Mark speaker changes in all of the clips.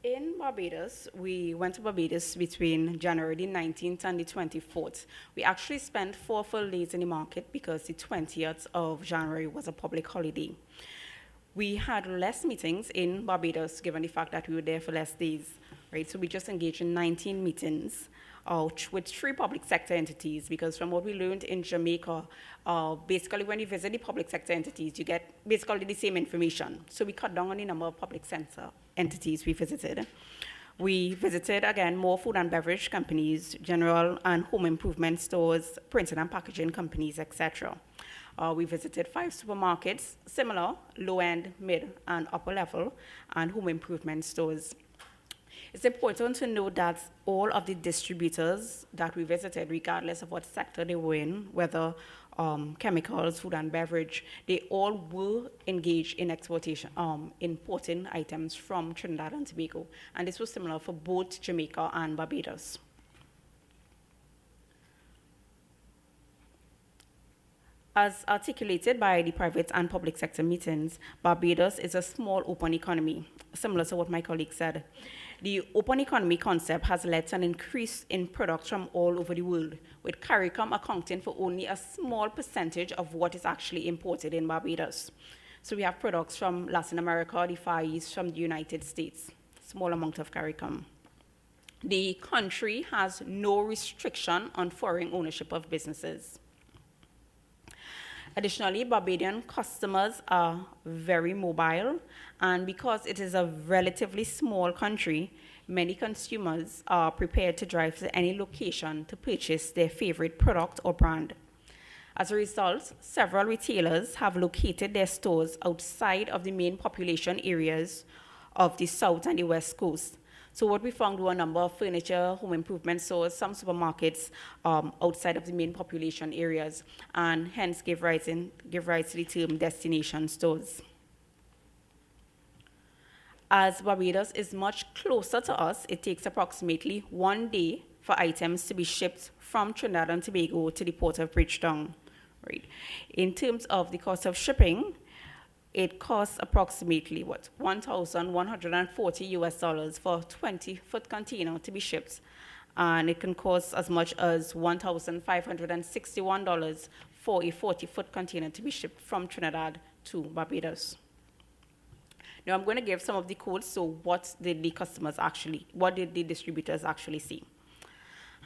Speaker 1: In Barbados, we went to Barbados between January the 19th and the 24th. We actually spent 4 full days in the market because the 20th of January was a public holiday. We had less meetings in Barbados given the fact that we were there for less days, right? So we just engaged in 19 meetings with 3 public sector entities because from what we learned in Jamaica, basically when you visit the public sector entities, you get basically the same information. So we cut down on the number of public sector entities we visited. We visited, again, more food and beverage companies, general and home improvement stores, printing and packaging companies, etc. We visited 5 supermarkets, similar, low-end, mid, and upper level, and home improvement stores. It's important to note that all of the distributors that we visited, regardless of what sector they were in, whether chemicals, food and beverage, they all were engaged in exportation, importing items from Trinidad and Tobago. And this was similar for both Jamaica and Barbados. As articulated by the private and public sector meetings, Barbados is a small open economy, similar to what my colleague said. The open economy concept has led to an increase in products from all over the world, with CARICOM accounting for only a small percentage of what is actually imported in Barbados. So we have products from Latin America, the Far East, from the United States, small amount of CARICOM. The country has no restriction on foreign ownership of businesses. Additionally, Barbadian customers are very mobile, and because it is a relatively small country, many consumers are prepared to drive to any location to purchase their favorite product or brand. As a result, several retailers have located their stores outside of the main population areas of the South and the West Coast. So what we found were a number of furniture, home improvement stores, some supermarkets outside of the main population areas, and hence give rise to the term destination stores. As Barbados is much closer to us, it takes approximately 1 day for items to be shipped from Trinidad and Tobago to the port of Bridgetown. Right. In terms of the cost of shipping, it costs approximately, $1,140 for a 20-foot container to be shipped. And it can cost as much as $1,561 for a 40-foot container to be shipped from Trinidad to Barbados. Now I'm going to give some of the codes, so what did the distributors actually see?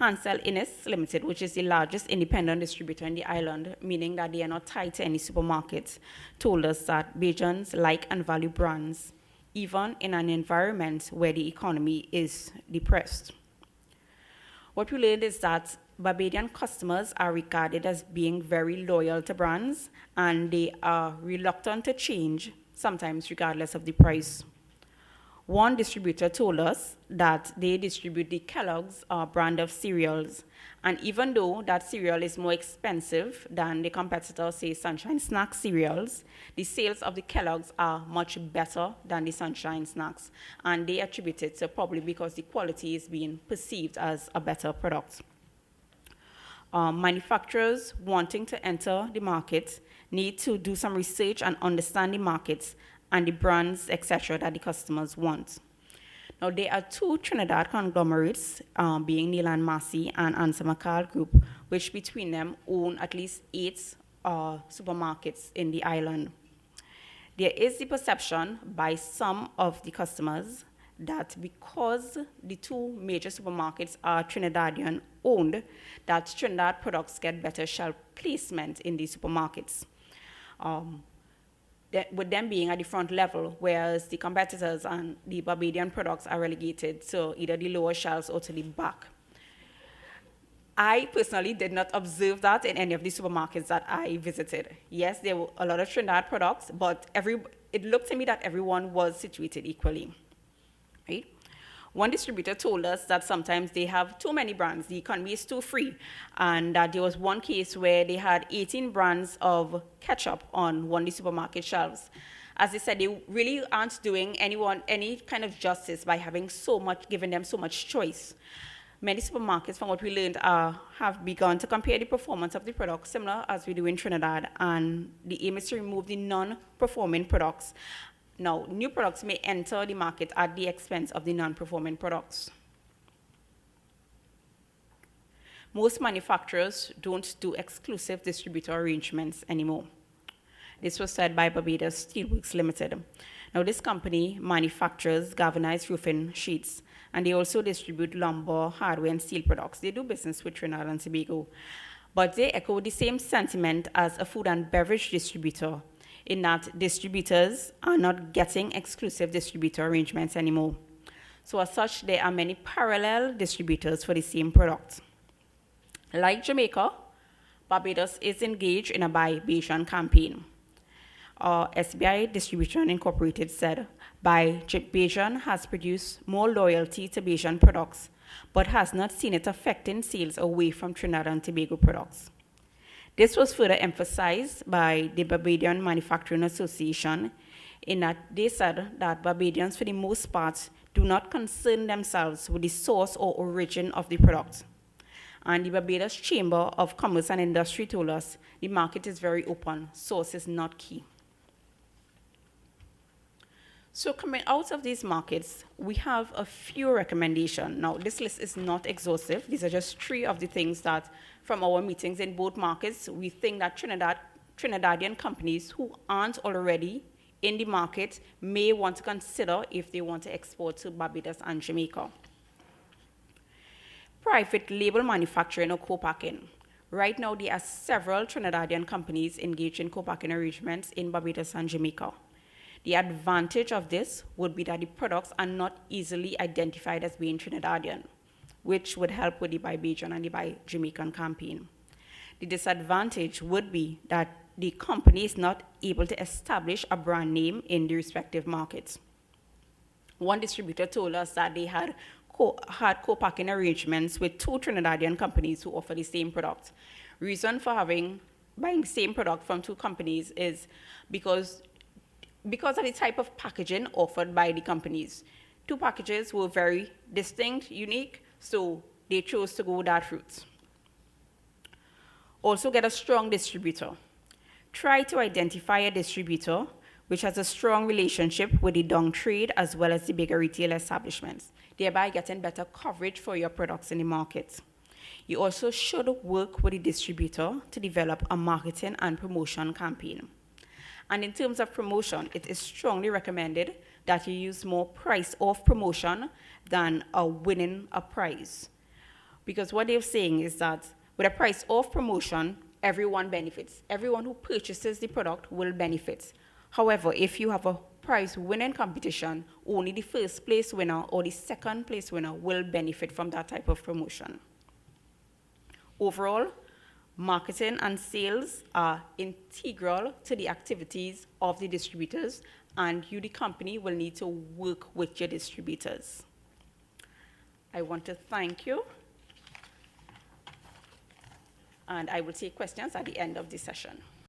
Speaker 1: Hansel Innes Limited, which is the largest independent distributor in the island, meaning that they are not tied to any supermarket, told us that Bajans like and value brands, even in an environment where the economy is depressed. What we learned is that Barbadian customers are regarded as being very loyal to brands, and they are reluctant to change, sometimes regardless of the price. One distributor told us that they distribute the Kellogg's brand of cereals, and even though that cereal is more expensive than the competitor, say Sunshine Snacks cereals, the sales of the Kellogg's are much better than the Sunshine Snacks, and they attribute it to probably because the quality is being perceived as a better product. Manufacturers wanting to enter the market need to do some research and understand the markets and the brands, etc., that the customers want. Now, there are 2 Trinidad conglomerates, being Neil and Massey and Ansa McCall Group, which between them own at least 8 supermarkets in the island. There is the perception by some of the customers that because the 2 major supermarkets are Trinidadian owned, that Trinidad products get better shelf placement in these supermarkets. With them being at the front level, whereas the competitors and the Barbadian products are relegated to either the lower shelves or to the back. I personally did not observe that in any of the supermarkets that I visited. Yes, there were a lot of Trinidad products, but it looked to me that everyone was situated equally, right? One distributor told us that sometimes they have too many brands, the economy is too free, and that there was one case where they had 18 brands of ketchup on one of the supermarket shelves. As they said, they really aren't doing anyone any kind of justice by giving them so much choice. Many supermarkets, from what we learned, have begun to compare the performance of the products, similar as we do in Trinidad, and the aim is to remove the non-performing products Now, new products may enter the market at the expense of the non-performing products. Most manufacturers don't do exclusive distributor arrangements anymore. This was said by Barbados Steelworks Limited. Now, this company manufactures galvanized roofing sheets, and they also distribute lumber, hardware, and steel products. They do business with Trinidad and Tobago, but they echo the same sentiment as a food and beverage distributor, in that distributors are not getting exclusive distributor arrangements anymore. So as such, there are many parallel distributors for the same product. Like Jamaica, Barbados is engaged in a Buy Bajan campaign. SBI Distribution Incorporated said, Buy Bajan has produced more loyalty to Bajan products, but has not seen it affecting sales away from Trinidad and Tobago products. This was further emphasized by the Barbadian Manufacturing Association, in that they said that Barbadians, for the most part, do not concern themselves with the source or origin of the product. And the Barbados Chamber of Commerce and Industry told us the market is very open, source is not key. So coming out of these markets, we have a few recommendations. Now, this list is not exhaustive. These are just 3 of the things that, from our meetings in both markets, we think that Trinidadian companies who aren't already in the market may want to consider if they want to export to Barbados and Jamaica. Private label manufacturing or co-packing. Right now, there are several Trinidadian companies engaged in co-packing arrangements in Barbados and Jamaica. The advantage of this would be that the products are not easily identified as being Trinidadian, which would help with the Buy Bajan and the Buy Jamaican campaign. The disadvantage would be that the company is not able to establish a brand name in the respective markets. One distributor told us that they had co-packing arrangements with 2 Trinidadian companies who offer the same product. Reason for buying the same product from 2 companies is because of the type of packaging offered by the companies. 2 packages were very distinct, unique, so they chose to go that route. Also, get a strong distributor. Try to identify a distributor which has a strong relationship with the dung trade as well as the bigger retail establishments, thereby getting better coverage for your products in the market. You also should work with the distributor to develop a marketing and promotion campaign. And in terms of promotion, it is strongly recommended that you use more price-off promotion than winning a prize. Because what they're saying is that with a price-off promotion, everyone benefits. Everyone who purchases the product will benefit. However, if you have a prize-winning competition, only the first place winner or the second place winner will benefit from that type of promotion. Overall, marketing and sales are integral to the activities of the distributors, and you, the company, will need to work with your distributors. I want to thank you, and I will take questions at the end of the session.